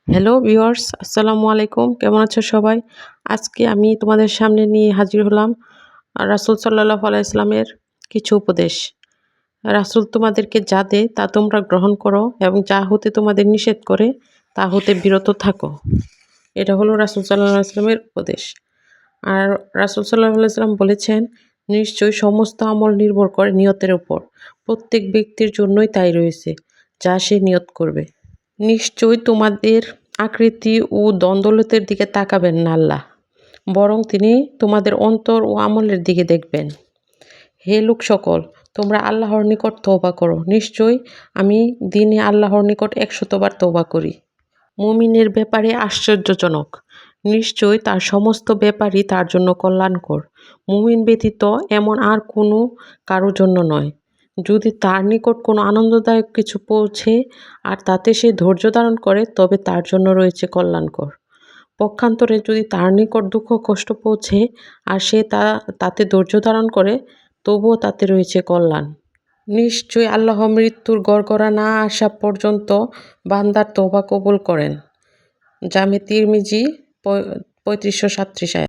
Hello viewers, আসসালামু আলাইকুম। কেমন আছো সবাই? আজকে আমি তোমাদের সামনে নিয়ে হাজির হলাম রাসূল সাল্লাল্লাহু আলাইহি ওয়াসাল্লামের কিছু উপদেশ। রাসূল তোমাদেরকে যা দেয় তা তোমরা গ্রহণ করো এবং যা হতে তোমাদের নিষেধ করে তা হতে বিরত থাকো। এটা হলো রাসূল সাল্লাল্লাহু আলাইহি ওয়াসাল্লামের উপদেশ। আর রাসূল সাল্লাল্লাহু আলাইহি ওয়াসাল্লাম বলেছেন, নিশ্চয়ই সমস্ত আমল নির্ভর করে নিয়তের উপর। প্রত্যেক ব্যক্তির জন্যই তাই রয়েছে, যা সে নিয়ত করবে। নিশ্চয়ই তোমাদের আকৃতি ও দ্বন্দ্বলতের দিকে তাকাবেন না আল্লাহ, বরং তিনি তোমাদের অন্তর ও আমলের দিকে দেখবেন। হে লোক সকল, তোমরা আল্লাহর নিকট তওবা করো। নিশ্চয়ই আমি দিনে আল্লাহর নিকট 100 বার তওবা করি। মুমিনের ব্যাপারে আশ্চর্যজনক, নিশ্চয়ই তার সমস্ত ব্যাপারই তার জন্য কল্যাণকর। মুমিন ব্যতীত এমন আর কোনো কারো জন্য নয়। যদি তার নিকট কোনো আনন্দদায়ক কিছু পৌঁছে আর তাতে সে ধৈর্য ধারণ করে, তবে তার জন্য রয়েছে কল্যাণকর। পক্ষান্তরে যদি তার নিকট দুঃখ কষ্ট পৌঁছে আর সে তাতে ধৈর্য ধারণ করে, তবুও তাতে রয়েছে কল্যাণ। নিশ্চয়ই আল্লাহ মৃত্যুর গড়গড়া না আসা পর্যন্ত বান্দার তওবা কবুল করেন। জামে তিরমিজি 3537 আয়াত।